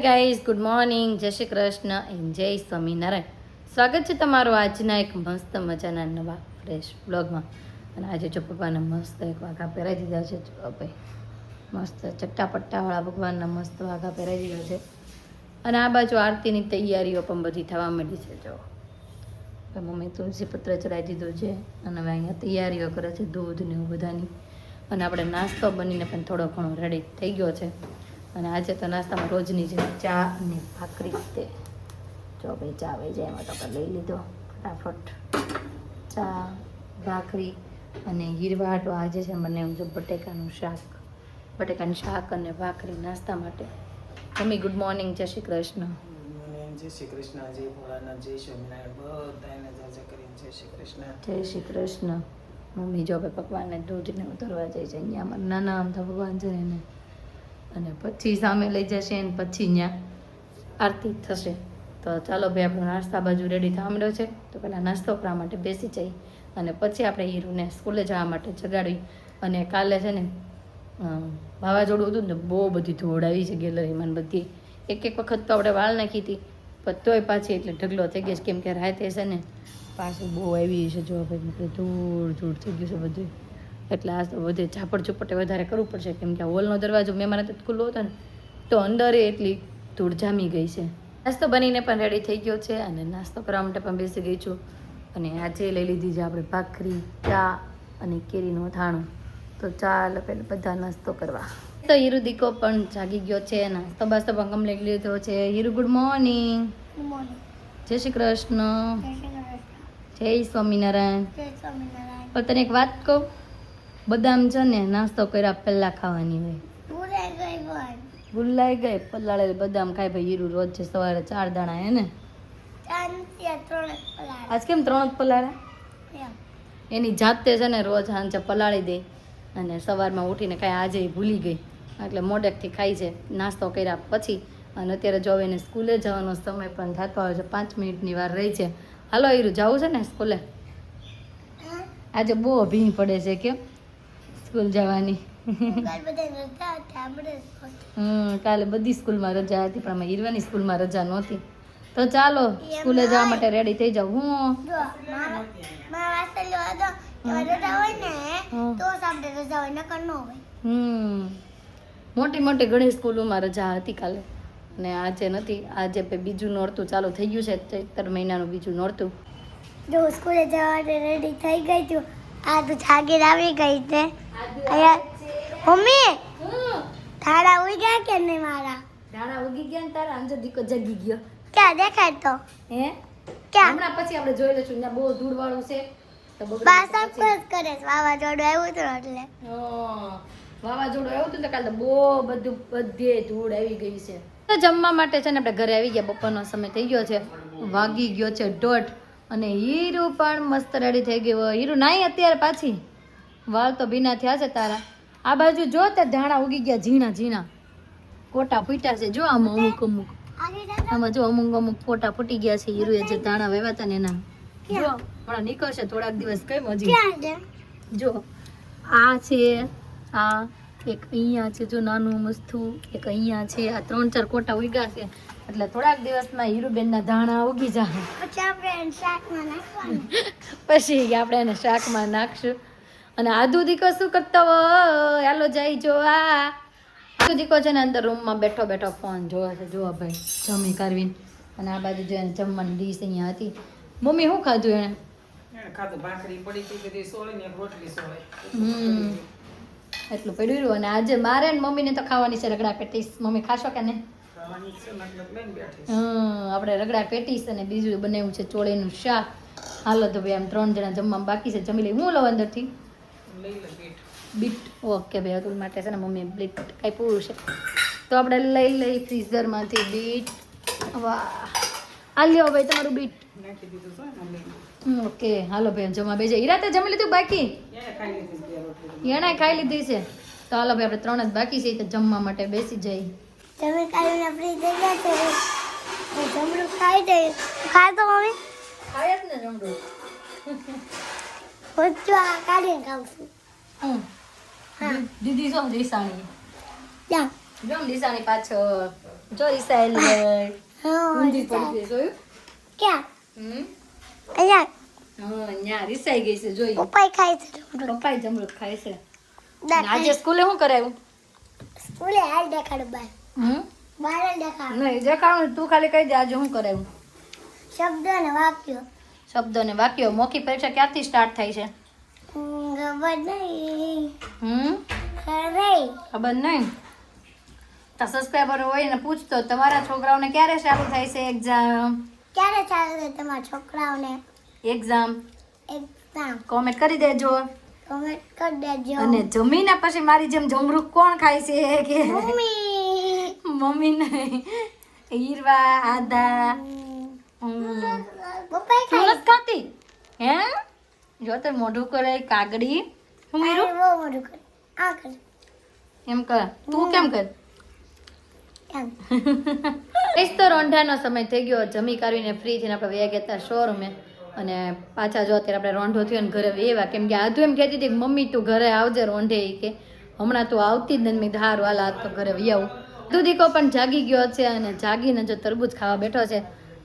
Guys, good morning, જય Shri Krishna and જય સ્વામિનારાયણ. સ્વાગત છે તમારું આજના એક મસ્ત મજાના નવા ફ્રેશ બ્લોગમાં. અને આજે જો ભગવાનને મસ્ત એક વાઘા પહેરાવી દીધા છે. જો ભાઈ મસ્ત ચટ્ટાપટ્ટાવાળા ભગવાનના મસ્ત વાઘા પહેરાવી દીધા છે. અને આ બાજુ આરતીની તૈયારીઓ પણ બધી થવા માંડી છે. જો મમ્મી તુલસી પત્ર ચડાવી દીધું છે અને હવે અહીંયા તૈયારીઓ કરે છે દૂધ ને એવું બધાની. અને આપણે નાસ્તો બનીને પણ થોડો ઘણો રેડી થઈ ગયો છે. અને આજે તો નાસ્તામાં રોજની જે ચા અને ભાખરી તે જો ભાઈ ચા આવી જાય એમાં તો આપણે લઈ લીધો ફટાફટ ચા ભાખરી અને હીરવાટો આજે છે મને એવું છે બટેકાનું શાક અને ભાખરી નાસ્તા માટે. મમ્મી ગુડ મોર્નિંગ, જય શ્રી કૃષ્ણ. જય શ્રી કૃષ્ણ, જય ભોળાનાથ, જય સ્વામિનારાયણ, બધાને જય કરીને જય શ્રી કૃષ્ણ. જય શ્રી કૃષ્ણ. મમ્મી જો ભાઈ ભગવાનને દૂધને ઉતરવા જાય છે. અહીંયા અમારા નાના આમથા ભગવાન છે એને, અને પછી સામે લઈ જશે અને પછી ત્યાં આરતી થશે. તો ચાલો ભાઈ આપણો નાસ્તા બાજુ રેડી થવા માંડ્યો છે. તો પહેલાં નાસ્તો કરવા માટે બેસી જઈ અને પછી આપણે હીરુને સ્કૂલે જવા માટે જગાડી. અને કાલે છે ને વાવાઝોડું હતું ને બહુ બધી ધૂળ આવી છે ગેલેરીમાં બધી. એક વખત તો આપણે વાળ નાખી હતી પણ તોય પાછી એટલે ઢગલો થઈ ગયો છે. કેમ કે રાતે છે ને પાછું બહુ આવી છે. જો ભાઈ ધૂળ થઈ ગયું છે બધું. એટલે આ તો બધે ઝાપડ ઝુપટે વધારે કરવું પડશે. કેમ કે હોલનો દરવાજો મહેમાન હતો ખુલ્લો હતો ને તો અંદરે એટલી ધૂળ જામી ગઈ છે. નાસ્તો બનીને પણ રેડી થઈ ગયો છે અને નાસ્તો કરવા માટે પણ બેસી ગઈ છું. અને આજે લઈ લીધી છે આપણે ભાખરી, ચા અને કેરીનું અથાણું. તો ચાલો પહેલાં બધા નાસ્તો કરવા. તો હીરુ દીકો પણ જાગી ગયો છે. નાસ્તો બાસ્તો પણ કમ્પ્લીટ લીધો છે. Hiru good morning. જય શ્રી કૃષ્ણ. જય સ્વામિનારાયણ. પણ તને એક વાત કહું, બદામ છે ને નાસ્તો કર્યા પહેલા ખાવાની હોય. ભૂલાઈ ગઈ પલાળેલ બદામ ખાય ભાઈ હીરુ રોજ છે સવારે 4 દાણા હે ને. આજ કેમ 3 જ પલાળ્યા? એની જાતે છે ને રોજ સાંજે પલાળી દે અને સવારમાં ઉઠીને કાંઈ આજે ભૂલી ગઈ એટલે મોડેકથી ખાઈ છે નાસ્તો કર્યા પછી. અને અત્યારે જો એને સ્કૂલે જવાનો સમય પણ થતો હોય છે, 5 મિનિટની વાર રહી છે. હાલો હીરુ જવું છે ને સ્કૂલે? આજે બહુ ભીણ પડે છે કેમ સ્કૂલ જવાની? કાલે બધી સ્કૂલમાં રજા હતી પણ અમે હીરવાની સ્કૂલમાં રજા નહોતી. તો ચાલો સ્કૂલે જવા માટે રેડી થઈ જાવ. હું મોટી ઘણી સ્કૂલોમાં રજા હતી કાલે અને આજે નથી. આજે બીજું નોરતું ચાલુ થઈ ગયું છે, ચૈત્ર મહિનાનું બીજું નોરતું. જો સ્કૂલે જવા માટે રેડી થઈ ગઈ છું. આ તો જાગીર આવી ગઈ છે. મમ્મી ધાડા ઉઈ ગયા કે નહીં? મારા ધાણા ઉગી ગયા ને તારા અંજર દીકો જગી ગયો. ક્યાં દેખાય તો? હે ક્યાં? હમણાં પછી આપણે જોઈ લેશું. ત્યાં બહુ ધૂળ વાળું છે તો બાસા ખુશ કરે છે. વાવાઝોડું આવ્યું હતું એટલે વાવાઝોડું આવ્યું હતું ને કાલે બહુ બધે ધૂળ આવી ગઈ છે. તો જમવા માટે છે ને આપણે ઘરે આવી ગયા. બપોરનો સમય થઈ ગયો છે, વાગી ગયો છે 1:30 અને હીરુ પણ મસ્ત રેડી થઈ ગયો. હીરુ નાઈ અત્યારે પાછી, વાળ તો ભીના થયા છે તારા. આ બાજુ જો તે ધાણા ઉગી ગયા ઝીણા કોટા ફૂટ્યા છે. જો આમાં આમાં જો અમુક કોટા ફૂટી ગયા છે. હીરુએ જે ધાણા વાવ્યા હતા ને એના જો હમણાં નીકળશે થોડાક દિવસ. કેમ હજી જો આ છે, આ એક અહીંયા છે જો નાનું મસ્તું, એક અહીંયા છે. આ 3-4 કોટા ઉગ્યા છે એટલે થોડાક દિવસમાં હીરુબેનના ધાણા ઉગી જાય. પછી આપણે એને શાકમાં નાખશું. અને આદુ દીકો શું કરતો હોય? હાલો જાય જો. આદુ દીકો છે ને અંદર રૂમમાં બેઠો ફોન જોવે છે. જોવા ભાઈ જમી કરવીને. અને આ બાજુ જો એને જમવાની ડીશ અહીંયા હતી. મમ્મી શું ખાધું એને? ખાધું ભાખરી પડી હતી બધી સોળે ને રોટલી સોળે. એટલું પડ્યું રહ્યું. અને આજે મારે ને મમ્મીને તો ખાવાની છે રગડા પેટીસ. મમ્મી ખાશો કે નહીં? આપણે રગડા પેટીસ અને બીજું બનાવ્યું છે ચોળીનું શાક. હાલો તો ભાઈ આમ 3 જણા જમવામાં બાકી છે. જમી લઈ. હું લઉં અંદરથી બીટ. ઓકે ભાઈ અતુલ માટે છે ને મમ્મી બીટ કાંઈ પૂરું છે તો આપણે લઈ ફ્રીઝરમાંથી બીટ. વાહ આ લ્યો ભાઈ તમારું બીટ. ઓકે હાલો ભાઈ જમવા બેસે. હીરાતે જમી લીધું બાકી? એણે ખાઈ લીધી છે. તો હાલો ભાઈ આપણે 3 જ બાકી છે તો જમવા માટે બેસી જઈ. તમે કાલે ફ્રી થઈ ગયા છે. જમણું ખાઈ દે. ખાતો મમ્મી? ખાય જ ને જમડું. હોજો આ કાઢીને ખાઉં છું. દીદી શું દિશાણી યા જો દિશાની પાછળ જો રિસાયેલ ઊંધી પડી ગઈ જોયું ક્યાં હમ અહીંયા હા ન્યા રિસાઈ ગઈ છે જોઈ પપ્પાએ ખાય છે જમરૂખ. પપ્પાએ જમરૂખ ખાય છે દાદા આજે સ્કૂલે શું કરાયું સ્કૂલે હાલ દેખાડો બાર હમ બાર જ દેખાડો નહીં દેખાડું તું ખાલી કહી દે આજે શું કરાયું શબ્દ અને વાક્યો શબ્દો ને વાક્યો મૌખિક પરીક્ષા ક્યારથી સ્ટાર્ટ થાય છે ખબર નહીં ખબર નહીં તો સબસ્ક્રાઈબર હોય ને પૂછતો તમારા છોકરાઓને ક્યારે ચાલુ થાય છે એક્ઝામ ક્યારે ચાલુ છે તમારા છોકરાઓને એક્ઝામ એક્ઝામ કોમેન્ટ કરી દેજો કોમેન્ટ કરી દેજો અને જમીને પછી મારી જેમ જમરૂખ કોણ ખાય છે કે મમ્મી મમ્મી નહીં હીરવા આદા પપ્પાએ તું ખાય નથી ખાતી હે જો તો મોઢું કરે કાગડી હું મીરું બહુ મોટું કર આ કર એમ કર તું કેમ કર એમ તો રોંઢાનો સમય થઈ ગયો જમી કરીને ફ્રી થઈને આપણે વયા ગયા હતા શોરૂમે અને પાછા જો અત્યારે આપણે રોંઢો થયો ને ઘરે વેવા કેમ કે આધુ એમ કહેતી હતી કે મમ્મી તું ઘરે આવજે રોંઢે ઈ કે હમણાં તું આવતી જ નથી ધાર વાલા તો ઘરે વ્યાવું તું દીકો પણ જાગી ગયો છે અને જાગીને જો તરબૂચ ખાવા બેઠો છે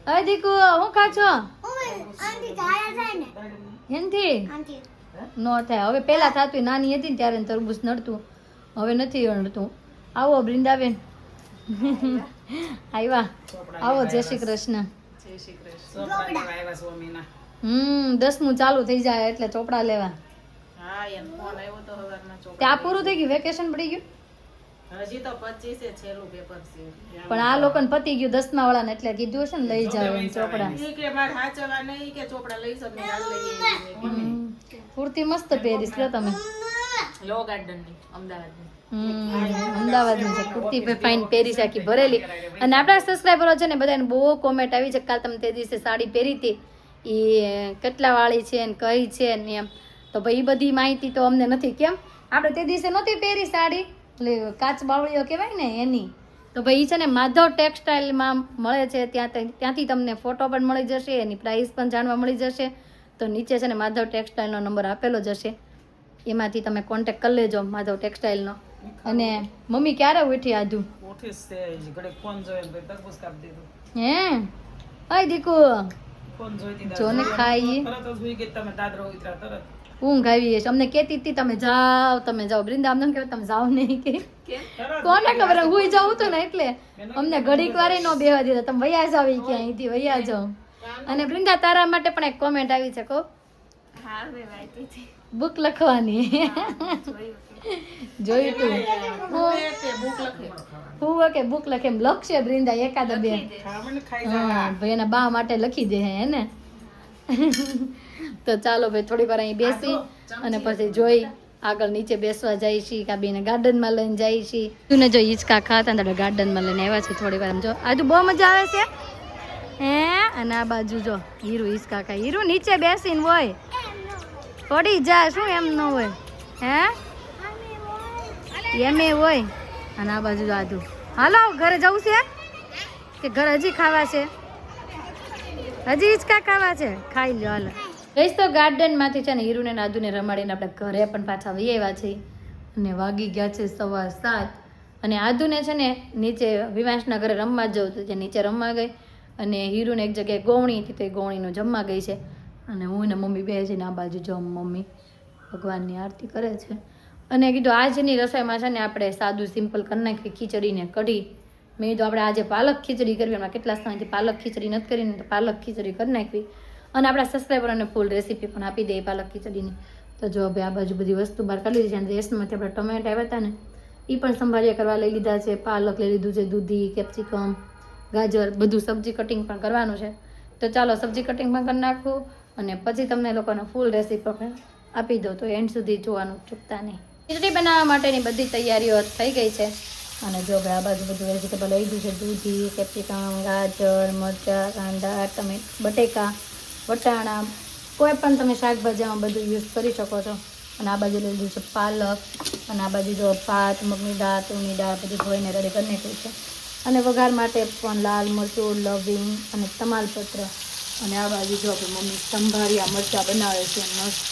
અરે દીકુ હું ખા છો આંટી ખાયા થાય ને એનથી આંટી નો થાય હવે પહેલા થતું નાની હતી ને ત્યારે એને તરબૂચ નડતું હવે નથી નડતું આવો બૃંદાબેન આવ્યા આવો જય શ્રી કૃષ્ણ જય શ્રી કૃષ્ણ ચોપડા લેવા આવ્યા સ્વામીના 10મું ચાલુ થઈ જાય એટલે ચોપડા લેવા હા એમ ફોન આવ્યો તો હવારમાં ચોપડા ત્યાં પૂરું થઈ ગયું વેકેશન પડી ગયું હજી તો 25 એ છેલ્લું પેપર છે પણ આ લોકોને પતી ગયું 10મા વાળાને એટલે કીધું હશે ને લઈ જાવ એમ ચોપડા ઈ કે માર હાચવા નહીં કે ચોપડા લઈ શકો ને હાલ લઈએ કુર્તી મસ્ત પહેરીશ લો તમે લો ગાર્ડન ની અમદાવાદની અમદાવાદની છે કુર્તી ફાઇન પહેરી છે આખી ભરેલી અને આપણા સબસ્ક્રાઈબરો છે ને બધાને બહુ કોમેન્ટ આવી છે કાલ તમે તે દિવસે સાડી પહેરી હતી એ કેટલા વાળી છે ને કઈ છે ને એમ તો ભાઈ એ બધી માહિતી તો અમને નથી કેમ આપણે તે દિવસે નહોતી પહેરી સાડી એટલે કાચ બાવળીઓ કહેવાય ને એની તો ભાઈ છે ને માધવ ટેક્સટાઇલમાં મળે છે ત્યાંથી તમને ફોટો પણ મળી જશે એની પ્રાઇસ પણ જાણવા મળી જશે તો નીચે છે ને માધવ ટેક્સટાઇલનો નંબર આપેલો જ હશે એમાંથી તમે કોન્ટેક કરી લેજો માધવ ટેક્સટાઇલનો અને મમ્મી ક્યારે ઉઠી આધુ ઓફિસ છે ઘડે ફોન જોયો તો તરબૂચ કાપી દીધું હે અય દીકુ ફોન જોઈ દીધા જોને ખાઈ તરત જ સુઈ ગઈ તમે દાદરો ઉતરા તરત ઊંઘ આવી છે અમને કહેતી હતી તમે જાઓ બૃંદા અમને કહેવાય તમે જાઓ નહીં કે તરત કોને ખબર હુઈ જાવું હતું ને એટલે અમને ઘડીક વારે ન બેહવા દીધા તમે વયા જાવ ઈ કે અહીંથી વયા જાઓ અને બૃંદા તારા માટે પણ એક કોમેન્ટ આવી છે કહો બુક લખવાની જોયું તું હું કે બુક લખે એમ લખશે બૃંદા એકાદ બે ખામણ ખાઈ હા ભાઈ એના બા માટે લખી દે હે ને તો ચાલો ભાઈ થોડીક વાર અહીં બેસી અને પછી જોઈ આગળ નીચે બેસવા જાય છીએ કાબીને ગાર્ડનમાં લઈને જાય છીએ તું જો હિંચકા ખાતા ને ગાર્ડનમાં લઈને આવ્યા છે થોડી વાર જો આજુ બહુ મજા આવે છે હે અને આ બાજુ જો હીરું હિંચકા ખાય હીરું નીચે બેસીને હોય પડી જાય શું એમ ન હોય હે એમે હોય અને આ બાજુ જો આધું હાલો ઘરે જવું છે કે ઘરે હજી ખાવા છે હજી હિંચકા ખાવા છે ખાઈ લો હાલો ગઈશ તો ગાર્ડનમાંથી છે ને હીરુને નાદુને રમાડીને આપણે ઘરે પણ પાછા વહી આવ્યા છીએ અને વાગી ગયા છે 7:15 અને આદુને છે ને નીચે વિવાંશના ઘરે રમવા જવું હતું જે નીચે રમવા ગઈ અને હીરુને એક જગ્યાએ ગોવણી હતી તો એ ગોવણીનું જમવા ગઈ છે અને હું ને મમ્મી બે જઈને આ બાજુ જો મમ્મી ભગવાનની આરતી કરે છે અને કીધું આજની રસોઈમાં છે ને આપણે સાદું સિમ્પલ કરી નાખી ખીચડી ને કઢી મેં કીધું આપણે આજે પાલક ખીચડી કરવી એમાં કેટલા સમયથી પાલક ખીચડી નથી કરીને તો પાલક ખીચડી કરી નાખવી અને આપણા સબસ્ક્રાઈબરોને ફૂલ રેસીપી પણ આપી દઈએ પાલક ખીચડીની તો જો હવે આ બાજુ બધી વસ્તુ બહાર કાઢી લીધી છે રેસમાંથી આપણે ટમેટા આવ્યા હતા ને એ પણ સંભાળ્યા કરવા લઈ લીધા છે પાલક લઈ લીધું છે દૂધી કેપ્સિકમ ગાજર બધું સબ્જી કટિંગ પણ કરવાનું છે તો ચાલો સબ્જી કટિંગ પણ કરી નાખું અને પછી તમને લોકોને ફૂલ રેસીપી પણ આપી દો તો એન્ડ સુધી જોવાનું ચૂકતા નહીં ખીચડી બનાવવા માટેની બધી તૈયારીઓ થઈ ગઈ છે અને જો ભાઈ આ બાજુ બધું વેજીટેબલ લઈ લીધું છે દૂધી કેપ્સિકમ ગાજર મરચાં કાંદા બટેકા વટાણા કોઈ પણ તમે શાકભાજીમાં બધું યુઝ કરી શકો છો અને આ બાજુ લઈ લીધું છે પાલક અને આ બાજુ જો ભાત મગની દાળ તુરની દાળ બધું ધોઈને રેડી કરી નાખ્યું છે અને વઘાર માટે પણ લાલ મરચું લવિંગ અને તમાલપત્ર અને આ બાજુ જો કે મમ્મી સંભાળ્યા મરચાં બનાવે છે મસ્ત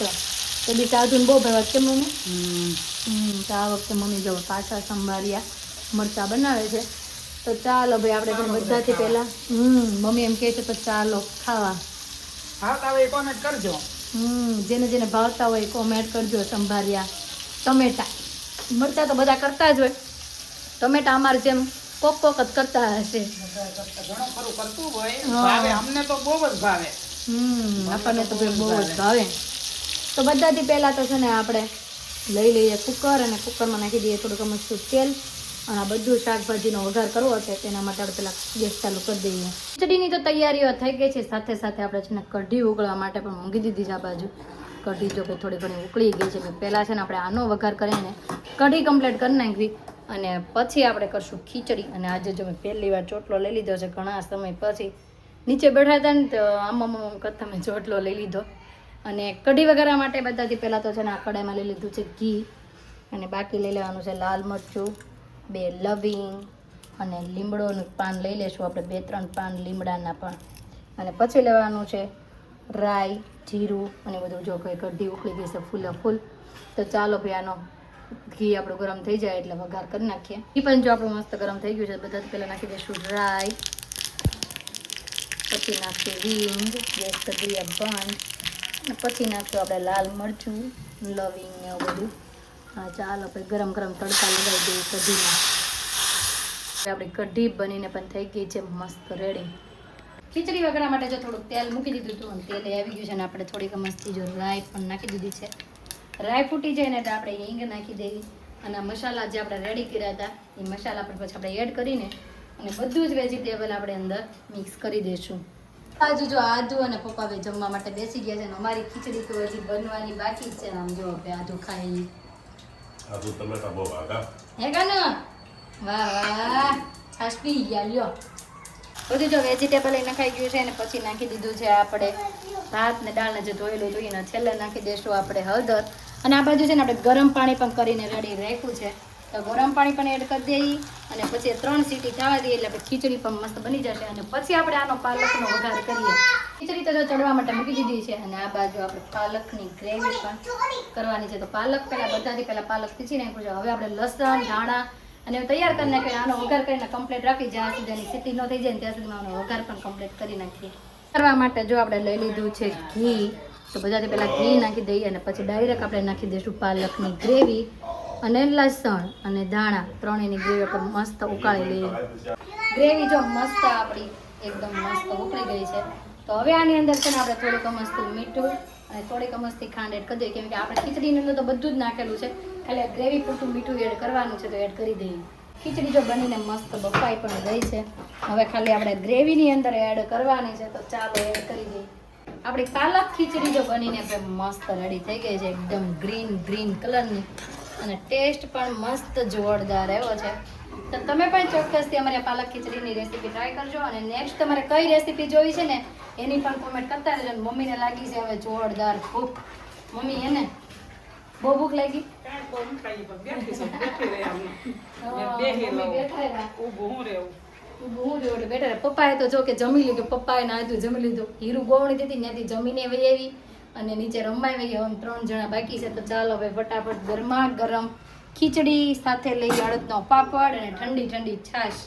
તો બી સાધુને બહુ ભાવે છે મમ્મી તો આ વખતે મમ્મી જો પાછા સંભાળ્યા મરચાં બનાવે છે તો ચાલો ભાઈ આપણે પણ બધાથી પહેલા મમ્મી એમ કહે છે તો ચાલો ખાવા. ભાવતા હોય કોમેન્ટ કરજો. જેને જેને ભાવતા હોય કોમેન્ટ કરજો. સંભાર્યા ટમેટા મરચાં તો બધા કરતા જ હોય, ટમેટા અમારે જેમ કોક કોક જ કરતા હશે. ઘણું ખરું કરતું હોય, ભાવે અમને તો બહુ જ ભાવે. આપણને તો ભાઈ બહુ જ ભાવે. તો બધાથી પહેલા તો છે ને આપણે લઈ લઈએ કુકર, અને કુકરમાં નાખી દઈએ થોડુંક મસ્તું તેલ, અને આ બધું શાકભાજીનો વઘાર કરવો છે તેના માટે આપણે પેલા ગેસ ચાલુ કરી દઈએ. ખીચડીની તો તૈયારીઓ થઈ ગઈ છે, સાથે સાથે આપણે છે ને કઢી ઉકળવા માટે પણ મૂકી દીધી છે આ બાજુ. કઢી જો કે થોડી ઘણી ઉકળી ગઈ છે, પહેલાં છે ને આપણે આનો વઘાર કરીને કઢી કમ્પ્લીટ કરી નાખવી, અને પછી આપણે કરશું ખીચડી. અને આજે જો મેં પહેલી વાર ચોટલો લઈ લીધો છે, ઘણા સમય પછી નીચે બેઠા હતા ને તો આમ કરતા મેં ચોટલો લઈ લીધો. અને કઢી વઘારવા માટે બધાથી પહેલાં તો છે ને આ કડાઈમાં લઈ લીધું છે ઘી, અને બાકી લઈ લેવાનું છે લાલ મરચું, 2 લવિંગ, અને લીમડોનું પાન લઈ લેશું આપણે, 2-3 પાન લીમડાના પણ. અને પછી લેવાનું છે રાઈ, જીરું, અને બધું. જો કંઈ કઢી ઉકળી ગઈ છે ફૂલે ફૂલ. તો ચાલો ભાઈ આનો ઘી આપણું ગરમ થઈ જાય એટલે વઘાર કરી નાખીએ. એ પણ જો આપણું મસ્ત ગરમ થઈ ગયું છે, બધાથી પહેલાં નાખી દઈશું રાઈ, પછી નાખીએ હિંગ, ગેસ કરી દઈએ બંધ, અને પછી નાખશું આપણે લાલ મરચું, લવિંગ ને એવું બધું. હા ચાલો ભાઈ ગરમ ગરમ તડકા લગાવી દઈએ કઢીમાં. આપણી કઢી બનીને પણ થઈ ગઈ છે મસ્ત રેડી. ખીચડી વઘારવા માટે જો થોડુંક તેલ મૂકી દીધું હતું, અને તેલ આવી ગયું છે, અને આપણે થોડીક મસ્તી જો રાઈ પણ નાખી દીધી છે. રાઈ ફૂટી જાય ને એટલે આપણે હિંગ નાખી દેવી, અને મસાલા જે આપણે રેડી કર્યા હતા એ મસાલા પર પછી આપણે એડ કરીને અને બધું જ વેજીટેબલ આપણે અંદર મિક્સ કરી દઈશું. આજુ જો આદુ અને પપ્પા બે જમવા માટે બેસી ગયા છે, અને અમારી ખીચડી તો હજી બનવાની બાકી જ છે. આમ જો આપણે આદુ ખાઈ આદુ ટમેટા બહુ આગા હે કાનો, વાહ વાહ, છાશ પી ગયા લ્યો. બધું જો વેજીટેબલ એ નખાઈ ગયું છે, અને પછી નાખી દીધું છે આપણે ભાત ને દાળને જે ધોયેલું જોઈએ, છેલ્લે નાખી દઈશું આપણે હળદર. અને આ બાજુ છે ને આપણે ગરમ પાણી પણ કરીને રેડી રાખ્યું છે, તો ગરમ પાણી પણ એડ કરી દઈએ, અને પછી 3 સીટી થવા દઈએ એટલે આપણે ખીચડી પણ મસ્ત બની જશે. અને પછી આપણે આનો પાલકનો વઘાર કરીએ. ખીચડી તો જો ચડવા માટે મૂકી દીધી છે, અને આ બાજુ આપણે પાલકની ગ્રેવી પણ કરવાની છે. તો પાલક પહેલાં બધાથી પહેલાં પાલક પીસી નાખ્યું છે. હવે આપણે લસણ, ધાણા અને તૈયાર કરી નાખીએ. આનો વઘાર કરીને કમ્પ્લીટ રાખી, જ્યાં સુધી એની સીટી ન થઈ જાય ને ત્યાં સુધી આનો વઘાર પણ કમ્પ્લીટ કરી નાખીએ. કરવા માટે જો આપણે લઈ લીધું છે ઘી, તો બધાથી પહેલાં ઘી નાખી દઈએ, અને પછી ડાયરેક્ટ આપણે નાખી દઈશું પાલકની ગ્રેવી, અને લસણ અને ધાણા ત્રણેયની ગ્રેવી આપણે મસ્ત ઉકાળી લઈએ. ગ્રેવી જો મસ્ત આપણી એકદમ મસ્ત ઉકળી ગઈ છે, તો હવે આની અંદર છે ને આપણે થોડુંક મસ્તું મીઠું અને થોડીક મસ્તી ખાંડ એડ કરી દઈએ, કેમ કે આપણે ખીચડીની અંદર તો બધું જ નાખેલું છે, ખાલી આ ગ્રેવી પૂરતું મીઠું એડ કરવાનું છે, તો એડ કરી દઈએ. ખીચડી જો બનીને મસ્ત બફાઈ પણ ગઈ છે, હવે ખાલી આપણે ગ્રેવીની અંદર એડ કરવાની છે, તો ચાલો એડ કરી દઈએ. આપણી પાલક ખીચડી જો બનીને મસ્ત રેડી થઈ ગઈ છે, એકદમ ગ્રીન કલરની, અને ટેસ્ટ પણ મસ્ત જોરદાર આવ્યો છે. તો તમે પણ ચોક્કસથી અમારી પાલક ખીચડીની રેસીપી ટ્રાય કરજો, અને નેક્સ્ટ તમારે કઈ રેસીપી જોઈ છે ને એની પણ કોમેન્ટ કરતા રહેજો. મમ્મીને લાગી છે હવે જોરદાર ભૂખ. મમ્મી એને બહુ ભૂખ લાગી? પપ્પાએ તો જો કે જમી લીધું, પપ્પાએ નાધું જમી લીધું, હીરું ગોવણી દીધી ત્યાંથી જમીને વહી આવી, અને નીચે રમાઈ વહી. હવે 3 જણા બાકી છે, તો ચાલો હવે ફટાફટ ગરમા ગરમ ખીચડી સાથે લઈ અડદનો પાપડ અને ઠંડી ઠંડી છાશ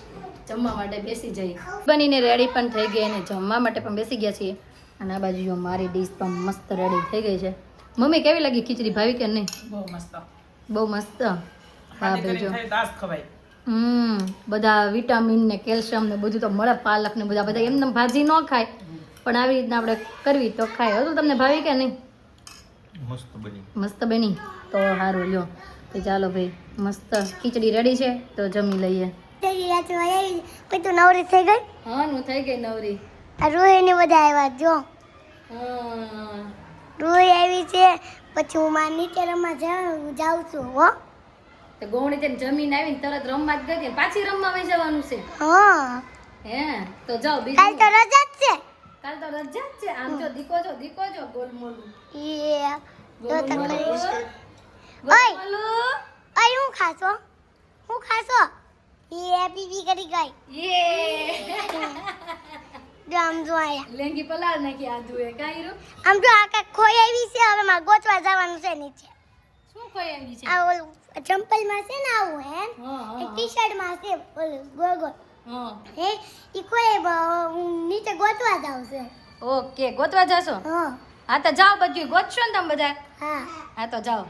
જમવા માટે બેસી જઈએ. બનીને રેડી પણ થઈ ગઈ, અને જમવા માટે પણ બેસી ગયા છીએ. અને આ બાજુ જો મારી ડીશ પણ મસ્ત રેડી થઈ ગઈ છે. મમ્મી કેવી લાગી ખીચડી, ભાવી કે નહીં? બહુ મસ્ત, બહુ મસ્ત. હા ભાઈ જો ખવાય. બધા વિટામિન ને કેલ્શિયમ ને બધું તો મળે, પાલક ને બધા એમને ભાજી ન ખાય, પણ આવી રીતના આપણે કરવી તો ખાય. હતું તમને ભાવી કે નહીં? મસ્ત બની. તો સારું લ્યો, તો ચાલો ભાઈ મસ્ત ખીચડી રેડી છે, તો જમી લઈએ. તું નવરી થઈ ગઈ? હા હું થઈ ગઈ નવરી. આ રોહિણી બધા આવ્યા જો. રોહી આવી છે, પછી હું મારા નીચે રમવા જાઉં છું. હો તો ગોવણી તેને જમીન આવીને તરત રમવા જ ગઈ, પાછી રમવા વહી જવાનું છે. હા હે તો જાઓ. કાલ તો રજા જ છે. કાલ તો રજા જ છે. આમ જો દીકો જો ગોલ મોલું. યે તો ગોલ તકલીફ મોલું. ઓય ગોલ મોલું. ઓય હું ખાસો યે પીપી કરી ગઈ. યે જો આમ જો આયા લેંગી પલાળ નાખી આદુ એ કાઈ રો. આમ જો આ કાંઈક ખોઈ આવી છે, હવે મારે ગોતવા જવાનું છે નીચે. શું ખોઈ આવી છે? આ ઓલું ચંપલમાં છે ને આવું હે, હા એક ટી-શર્ટમાં છે ઓલું ગોળ ગોળ. હા હે ઈ કોઈ નીચે ગોતવા જાવ છે ઓકે ગોતવા જાશો હા હા તો જાઓ બધું ગોતશો ને તમે બધા હા હા તો જાઓ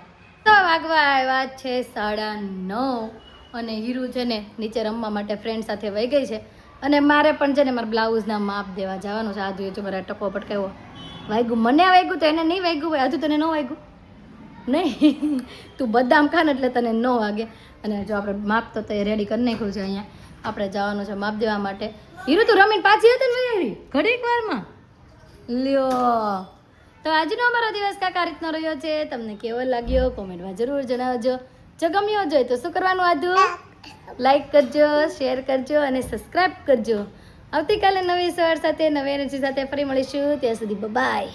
તો વાગવા આવ્યા છે 9:30 અને હીરુ છે ને નીચે રમવા માટે ફ્રેન્ડ સાથે વહી ગઈ છે અને મારે પણ છે ને મારા બ્લાઉઝના માપ દેવા જવાનું છે આ જોઈએ જો મારા ટકો પટકાવ્યો વાગ્યું મને વાગ્યું તો એને નહીં વાગ્યું હોય હજુ તને ન વાગ્યું નહીં તું બદામ ખા ને એટલે તને ન વાગે અને જો આપણે માપ તો રેડી કરી નાખ્યું છે અહીંયા આપણે જવાનું છે માપ દેવા માટે હીરુ તું રમીને પાછી હતી ને વૈયારી ઘડીક વારમાં લ્યો તો આજનો અમારો દિવસ કાંઈક આ રીતનો રહ્યો છે તમને કેવો લાગ્યો કોમેન્ટમાં જરૂર જણાવજો જો ગમ્યો જોઈએ તો શું કરવાનું આદુ લાઈક કરજો શેર કરજો અને સબસ્ક્રાઈબ કરજો આવતીકાલે નવી સવાર સાથે નવી એનર્જી સાથે ફરી મળીશું ત્યાં સુધી બાય